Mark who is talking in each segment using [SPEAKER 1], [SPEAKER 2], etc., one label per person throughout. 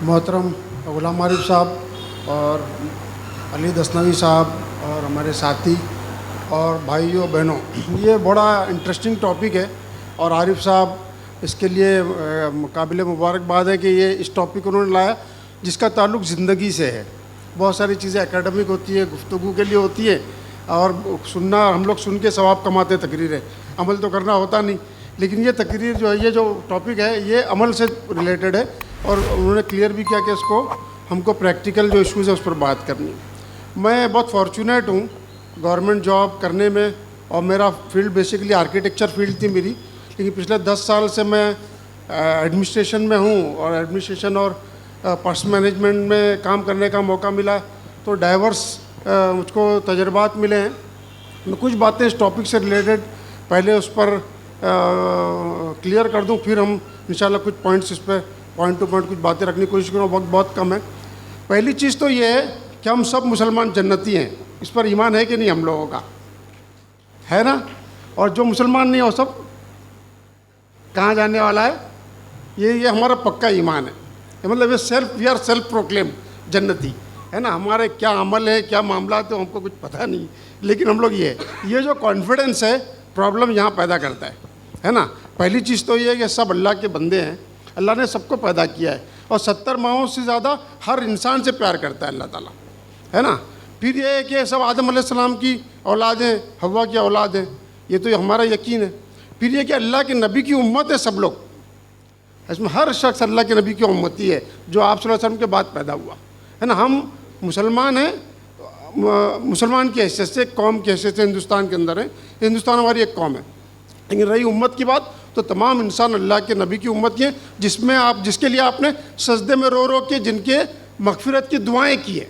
[SPEAKER 1] मोहतरम गुलाम आरिफ साहब और अली दसनवी साहब और हमारे साथी और भाइयों बहनों, ये बड़ा इंटरेस्टिंग टॉपिक है और आरिफ साहब इसके लिए काबिल मुबारकबाद है कि ये इस टॉपिक को उन्होंने लाया जिसका ताल्लुक़ ज़िंदगी से है। बहुत सारी चीज़ें एकेडमिक होती है, गुफ्तगू के लिए होती है और सुनना, हम लोग सुन के सवाब कमाते तकरीरें, अमल तो करना होता नहीं। लेकिन ये तकरीर जो है, ये जो टॉपिक है, ये अमल से रिलेटेड है और उन्होंने क्लियर भी किया कि इसको हमको प्रैक्टिकल जो इश्यूज़ है उस पर बात करनी है। मैं बहुत फॉर्चुनेट हूँ गवर्नमेंट जॉब करने में और मेरा फील्ड बेसिकली आर्किटेक्चर फील्ड थी मेरी, लेकिन पिछले 10 साल से मैं एडमिनिस्ट्रेशन में हूँ और एडमिनिस्ट्रेशन और पर्सनल मैनेजमेंट में काम करने का मौका मिला, तो डाइवर्स मुझको तजर्बात मिले हैं। मैं कुछ बातें इस टॉपिक से रिलेटेड पहले उस पर क्लियर कर दूं, फिर हम इंशाल्लाह कुछ पॉइंट्स इस पर पॉइंट टू पॉइंट कुछ बातें रखने की कोशिश करूँगा, वक्त बहुत कम है। पहली चीज़ तो ये है कि हम सब मुसलमान जन्नती हैं, इस पर ईमान है कि नहीं हम लोगों का, है ना? और जो मुसलमान नहीं है वो सब कहाँ जाने वाला है, ये हमारा पक्का ईमान है। मतलब ये वी आर सेल्फ प्रोक्लेम जन्नती, है ना? हमारे क्या अमल है, क्या मामला है, तो हमको कुछ पता नहीं, लेकिन हम लोग ये जो कॉन्फिडेंस है प्रॉब्लम यहाँ पैदा करता है ना? पहली चीज़ तो ये है कि सब अल्लाह के बंदे हैं, अल्लाह ने सबको पैदा किया है और 70 माहों से ज़्यादा हर इंसान से प्यार करता है अल्लाह ताला, है ना? फिर ये है कि सब आदम अलैहिस्सलाम की औलाद हैं, हव्वा की औलाद हैं, ये तो हमारा यकीन है। फिर ये कि अल्लाह के नबी की उम्मत है सब लोग, इसमें हर शख्स अल्लाह के नबी की उम्मती है जो आप सल्लल्लाहु अलैहि वसल्लम के बाद पैदा हुआ, है ना? हम मुसलमान हैं, मुसलमान की हैसियत से, कौम की हैसियत से हिंदुस्तान के अंदर है, हिंदुस्तान हमारी एक कौम है। लेकिन रही उम्मत की बात, तो तमाम इंसान अल्लाह के नबी की उम्मत की हैं, जिसमें आप, जिसके लिए आपने सजदे में रो रो के जिनके मगफिरत की दुआएँ की है,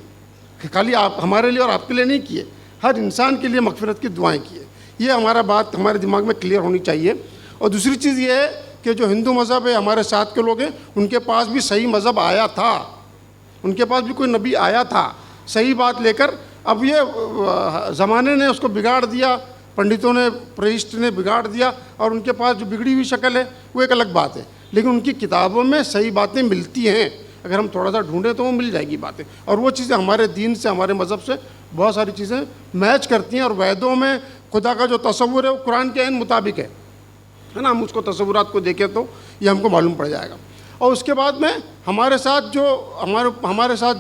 [SPEAKER 1] खाली आप हमारे लिए और आपके लिए नहीं किए, हर इंसान के लिए मगफिरत की दुआएँ की है। ये हमारा बात हमारे दिमाग में क्लियर होनी चाहिए। और दूसरी चीज़ ये है कि जो हिंदू मज़हब है, हमारे साथ के लोग हैं, उनके पास भी सही मज़हब आया था, उनके पास भी कोई नबी आया था सही बात लेकर। अब ये ज़माने ने उसको बिगाड़ दिया, पंडितों ने, प्रीस्ट ने बिगाड़ दिया और उनके पास जो बिगड़ी हुई शक्ल है वो एक अलग बात है, लेकिन उनकी किताबों में सही बातें मिलती हैं, अगर हम थोड़ा सा ढूंढें तो वो मिल जाएगी बातें। और वो चीज़ें हमारे दीन से, हमारे मज़हब से बहुत सारी चीज़ें मैच करती हैं। और वेदों में खुदा का जो तसव्वुर है वो कुरान के ऐन मुताबिक है ना? हम उसको तसव्वुरात को देखें तो ये हमको मालूम पड़ जाएगा। और उसके बाद में हमारे साथ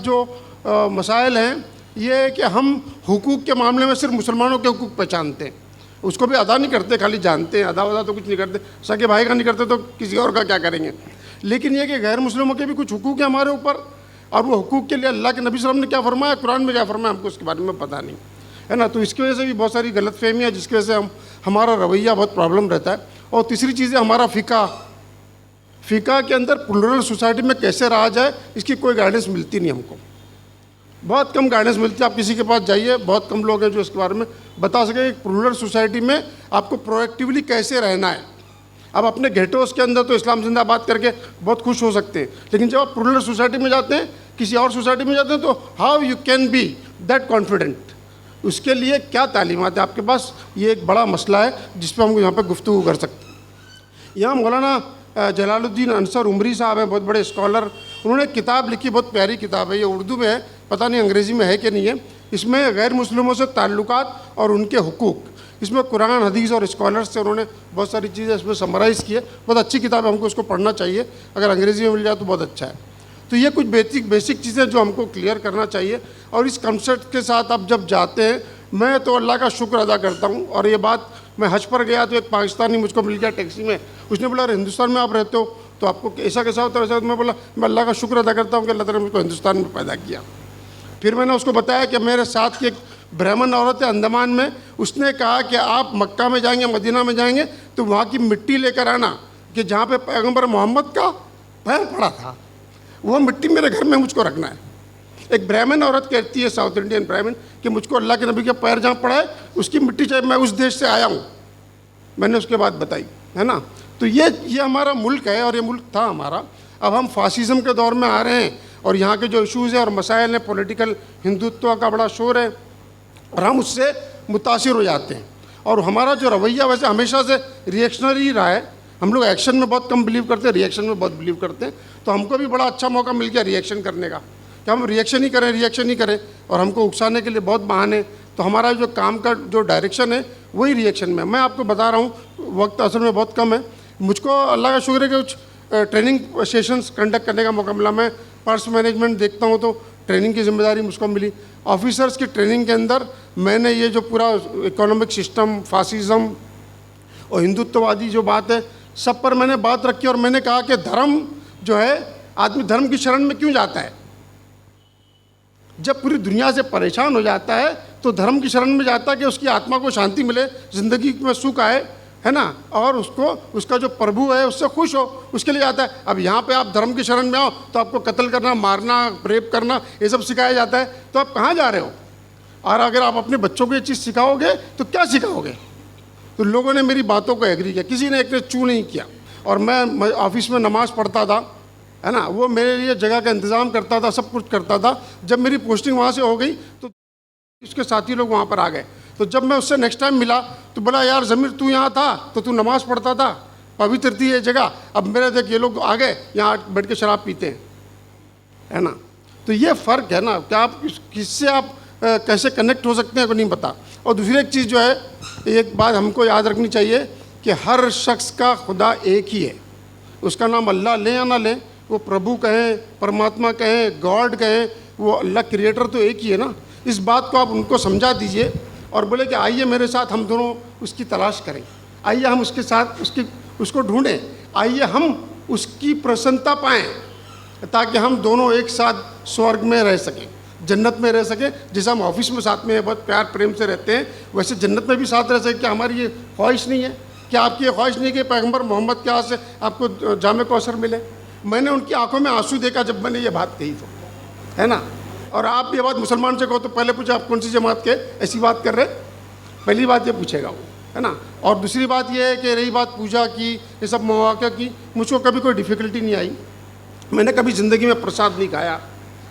[SPEAKER 1] जो मसाइल हैं, ये है कि हम हुकूक के मामले में सिर्फ मुसलमानों के हुकूक पहचानते हैं, उसको भी अदा नहीं करते, खाली जानते हैं, अदा तो कुछ नहीं करते, सगे भाई का नहीं करते तो किसी और का क्या करेंगे। लेकिन ये कि गैर मुस्लिमों के भी कुछ हुकूक है हमारे ऊपर, और वो हुकूक के लिए अल्लाह के नबी सल्लल्लाहु अलैहि वसल्लम ने क्या फरमाया, कुरान में क्या फरमाया, हमको उसके बारे में पता नहीं, है ना? तो इसकी वजह से भी बहुत सारी गलतफहमी है, जिसकी वजह से हमारा रवैया बहुत प्रॉब्लम रहता है। और तीसरी चीज़ है हमारा फ़िक़ा के अंदर प्लुरल सोसाइटी में कैसे रहा जाए, इसकी कोई गाइडेंस मिलती नहीं हमको, बहुत कम गाइडेंस मिलती है। आप किसी के पास जाइए, बहुत कम लोग हैं जो इसके बारे में बता सकें कि प्लुरल सोसाइटी में आपको प्रोएक्टिवली कैसे रहना है। अब अपने गेटोस के अंदर तो इस्लाम जिंदाबाद करके बहुत खुश हो सकते हैं, लेकिन जब आप प्लुरल सोसाइटी में जाते हैं, किसी और सोसाइटी में जाते हैं, तो how you can be that confident, उसके लिए क्या तालीमात है आपके पास, ये एक बड़ा मसला है जिस पर हम यहाँ पर गुफ्तगू कर सकते हैं। यहाँ मौलाना जलालुद्दीन अंसर उमरी साहब हैं, बहुत बड़े स्कॉलर, उन्होंने एक किताब लिखी, बहुत प्यारी किताब है, ये उर्दू में है, पता नहीं अंग्रेज़ी में है कि नहीं है। इसमें गैर मुस्लिमों से ताल्लुकात और उनके हुकूक, इसमें कुरान, हदीस और स्कॉलर्स से उन्होंने बहुत सारी चीज़ें इसमें समराइज़ की है। बहुत अच्छी किताब है, हमको उसको पढ़ना चाहिए, अगर अंग्रेज़ी में मिल जाए तो बहुत अच्छा है। तो ये कुछ बेसिक चीज़ें जो हमको क्लियर करना चाहिए। और इस कंसेप्ट के साथ आप जब जाते हैं, मैं तो अल्लाह का शुक्र अदा करता हूँ। और ये बात, मैं हज पर गया तो एक पाकिस्तानी मुझको मिल गया टैक्सी में, उसने बोला अरे हिंदुस्तान में आप रहते हो तो आपको ऐसा कैसा होता है, वैसा। मैं बोला मैं अल्लाह का शुक्र अदा करता हूँ कि अल्लाह ताला ने मुझको हिंदुस्तान में पैदा किया। फिर मैंने उसको बताया कि मेरे साथ की एक ब्राह्मण औरत है अंडमान में, उसने कहा कि आप मक्का में जाएंगे, मदीना में जाएंगे तो वहाँ की मिट्टी लेकर आना कि जहाँ पे पैगम्बर मोहम्मद का पैर पड़ा था, वो मिट्टी मेरे घर में मुझको रखना है। एक ब्राह्मण औरत कहती है, साउथ इंडियन ब्राह्मण, कि मुझको अल्लाह के नबी के पैर जहाँ पड़ा है उसकी मिट्टी चाहिए, मैं उस देश से आया हूँ। मैंने उसके बाद बताई, है ना? तो ये हमारा मुल्क है और ये मुल्क था हमारा। अब हम फासिज़म के दौर में आ रहे हैं और यहाँ के जो इशूज़ हैं और मसाइल हैं, पॉलिटिकल हिंदुत्व का बड़ा शोर है और हम उससे मुतासिर हो जाते हैं। और हमारा जो रवैया वैसे हमेशा से रिएक्शनरी रहा है, हम लोग एक्शन में बहुत कम बिलीव करते हैं, रिएक्शन में बहुत बिलीव करते हैं। तो हमको भी बड़ा अच्छा मौका मिल गया रिएक्शन करने का, कि हम रिएक्शन ही करें और हमको उकसाने के लिए बहुत बहाने। तो हमारा जो काम का जो डायरेक्शन है वही रिएक्शन में। मैं आपको बता रहा हूँ, वक्त असल में बहुत कम है। मुझको अल्लाह का शुक्र है कि कुछ ट्रेनिंग सेशंस कंडक्ट करने का मौका मिला। मैं पर्स मैनेजमेंट देखता हूँ तो ट्रेनिंग की जिम्मेदारी मुझको मिली। ऑफिसर्स की ट्रेनिंग के अंदर मैंने ये जो पूरा इकोनॉमिक सिस्टम, फासिज्म और हिंदुत्ववादी जो बात है, सब पर मैंने बात रखी और मैंने कहा कि धर्म जो है, आदमी धर्म की शरण में क्यों जाता है? जब पूरी दुनिया से परेशान हो जाता है तो धर्म की शरण में जाता है कि उसकी आत्मा को शांति मिले, ज़िंदगी में सुख आए, है ना, और उसको उसका जो प्रभु है उससे खुश हो, उसके लिए जाता है। अब यहाँ पे आप धर्म की शरण में आओ तो आपको कत्ल करना, मारना, रेप करना, ये सब सिखाया जाता है। तो आप कहाँ जा रहे हो? और अगर आप अपने बच्चों को ये चीज़ सिखाओगे तो क्या सिखाओगे? तो लोगों ने मेरी बातों को एग्री किया, किसी ने एक ने चू नहीं किया। और मैं ऑफिस में नमाज़ पढ़ता था, है ना, वो मेरे लिए जगह का इंतज़ाम करता था, सब कुछ करता था। जब मेरी पोस्टिंग वहाँ से हो गई तो उसके साथी लोग वहाँ पर आ गए। तो जब मैं उससे नेक्स्ट टाइम मिला तो बोला, यार ज़मीर तू यहाँ था तो तू नमाज़ पढ़ता था, पवित्र थी ये जगह, अब मेरे देख ये लोग आ गए यहाँ बैठ के शराब पीते हैं, है ना। तो ये फ़र्क है ना, क्या आप किससे आप कैसे कनेक्ट हो सकते हैं को नहीं पता। और दूसरी एक चीज़ जो है, एक बात हमको याद रखनी चाहिए कि हर शख्स का खुदा एक ही है। उसका नाम अल्लाह लें या ना लें, वो प्रभु कहें, परमात्मा कहें, गॉड कहें, वो अल्लाह क्रिएटर तो एक ही है ना। इस बात को आप उनको समझा दीजिए और बोले कि आइए मेरे साथ हम दोनों उसकी तलाश करें, आइए हम उसके साथ उसको ढूंढें, आइए हम उसकी प्रसन्नता पाएँ, ताकि हम दोनों एक साथ स्वर्ग में रह सकें, जन्नत में रह सकें। जैसे हम ऑफिस में साथ में बहुत प्यार प्रेम से रहते हैं, वैसे जन्नत में भी साथ रह सकें। क्या हमारी ये ख्वाहिश नहीं है? क्या आपकी ये ख्वाहिश नहीं कि पैगम्बर मोहम्मद के यहाँ से आपको जामे कौसर मिले? मैंने उनकी आंखों में आंसू देखा जब मैंने ये बात कही, तो है ना। और आप ये बात मुसलमान से कहो तो पहले पूछे आप कौन सी जमात के, ऐसी बात कर रहे, पहली बात ये पूछेगा वो, है ना। और दूसरी बात ये है कि रही बात पूजा की, ये सब मौका की, मुझको कभी कोई डिफ़िकल्टी नहीं आई। मैंने कभी ज़िंदगी में प्रसाद नहीं खाया।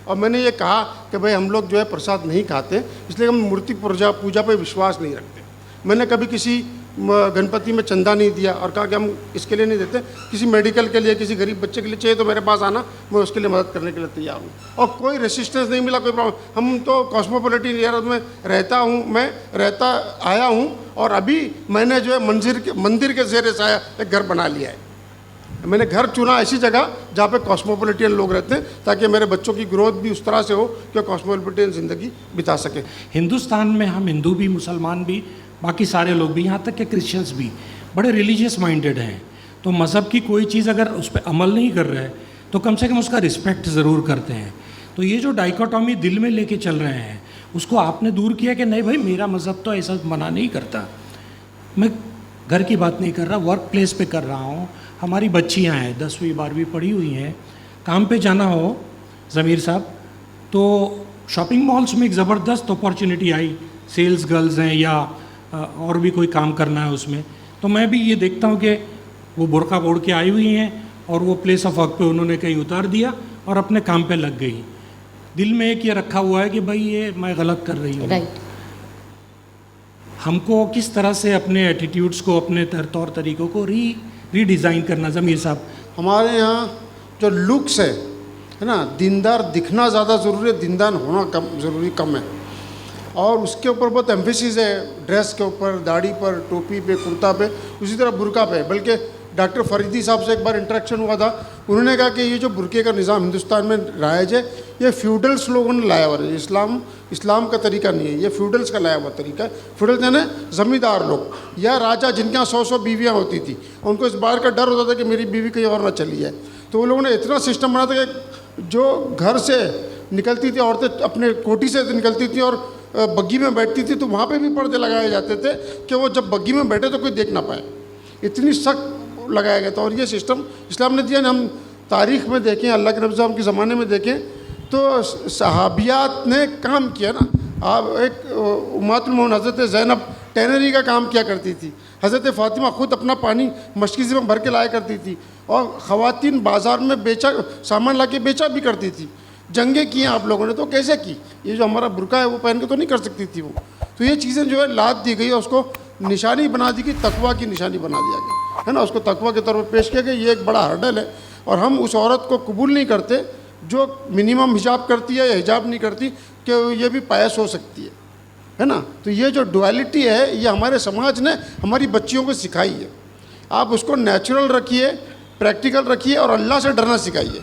[SPEAKER 1] और मैंने ये कहा कि भाई हम लोग जो है प्रसाद नहीं खाते, इसलिए हम मूर्ति पूजा पर विश्वास नहीं रखते। मैंने कभी किसी गणपति में चंदा नहीं दिया और कहा कि हम इसके लिए नहीं देते, किसी मेडिकल के लिए, किसी गरीब बच्चे के लिए चाहिए तो मेरे पास आना, मैं उसके लिए मदद करने के लिए तैयार हूँ। और कोई रेसिस्टेंस नहीं मिला, कोई प्रॉब्लम। हम तो कॉस्मोपॉलिटन एरिया में रहता आया हूँ और अभी मैंने जो है मंदिर के ज़ेरे साया एक घर बना लिया है। मैंने घर चुना ऐसी जगह जहाँ पे कॉस्मोपॉलिटन लोग रहते हैं, ताकि मेरे बच्चों की ग्रोथ भी उस तरह से हो कि कॉस्मोपॉलिटन ज़िंदगी बिता सके।
[SPEAKER 2] हिंदुस्तान में हम हिंदू भी, मुसलमान भी, बाकी सारे लोग भी, यहाँ तक कि क्रिश्चियंस भी बड़े रिलीजियस माइंडेड हैं। तो मज़हब की कोई चीज़ अगर उस पर अमल नहीं कर रहे तो कम से कम उसका रिस्पेक्ट ज़रूर करते हैं। तो ये जो डाइकोटॉमी दिल में लेके चल रहे हैं, उसको आपने दूर किया कि नहीं भाई मेरा मज़हब तो ऐसा मना नहीं करता। मैं घर की बात नहीं कर रहा, वर्क प्लेस पे कर रहा हूँ। हमारी बच्चियाँ हैं 10वीं 12वीं पढ़ी हुई हैं, काम पे जाना हो ज़मीर साहब, तो शॉपिंग मॉल्स में एक ज़बरदस्त अपॉर्चुनिटी आई, सेल्स गर्ल्स हैं या और भी कोई काम करना है उसमें, तो मैं भी ये देखता हूँ कि वो बुर्का ओढ़ के आई हुई हैं और वो प्लेस ऑफ वर्क पे उन्होंने कहीं उतार दिया और अपने काम पे लग गई। दिल में एक ये रखा हुआ है कि भाई ये मैं गलत कर रही हूँ।
[SPEAKER 3] राइट।
[SPEAKER 2] हमको किस तरह से अपने एटीट्यूड्स को, अपने तौर तरीक़ों को रीडिज़ाइन करना? ज़मीर साहब,
[SPEAKER 1] हमारे यहाँ जो लुक्स है ना, दीनदार दिखना ज़्यादा ज़रूरी है, दीनदार होना कम है। और उसके ऊपर बहुत एम्फेसिस है, ड्रेस के ऊपर, दाढ़ी पर, टोपी पे, कुर्ता पे, उसी तरह बुर्का पे। बल्कि डॉक्टर फरीदी साहब से एक बार इंटरेक्शन हुआ था, उन्होंने कहा कि ये जो बुर्के का निज़ाम हिंदुस्तान में राइज है, ये फ्यूडल्स लोगों ने लाया हुआ है, इस्लाम का तरीका नहीं है, ये फ्यूडल्स का लाया हुआ तरीका है। फ्यूडल्स यानी ज़मींदार लोग या राजा जिनके यहाँ 100 बीवियाँ होती थी, उनको इस बार का डर होता था कि मेरी बीवी कहीं और ना चली जाए। तो उन लोगों ने इतना सिस्टम बना था कि जो घर से निकलती थी औरतें, अपने कोठी से निकलती थी और बग्गी में बैठती थी, तो वहाँ पे भी पर्दे लगाए जाते थे कि वो जब बग्गी में बैठे तो कोई देख ना पाए, इतनी सख्त लगाया गया था। और ये सिस्टम इस्लाम ने दिया। हम तारीख़ में देखें, अल्लाह के नबी साहब के ज़माने में देखें तो सहाबियात ने काम किया ना। आप एक उम्मतुल मोमिन हज़रत ज़ैनब टेनरी का काम किया करती थी, हज़रत फ़ातिमा ख़ुद अपना पानी मशकीज़ में भर के लाया करती थी, और ख़वातीन बाज़ार में सामान ला के बेचा भी करती थी। जंगें की हैं आप लोगों ने, तो कैसे की? ये जो हमारा बुर्का है वो पहन के तो नहीं कर सकती थी वो। तो ये चीज़ें जो है लाद दी गई है, उसको निशानी बना दी कि तकवा की निशानी बना दिया गया है ना, उसको तकवा के तौर पर पेश किया गया। ये एक बड़ा हर्डल है और हम उस औरत को कबूल नहीं करते जो मिनिमम हिजाब करती है या हिजाब नहीं करती, कि ये भी पायस हो सकती है ना। तो ये जो डुअलिटी है ये हमारे समाज ने हमारी बच्चियों को सिखाई है। आप उसको नेचुरल रखिए, प्रैक्टिकल रखिए और अल्लाह से डरना सिखाइए।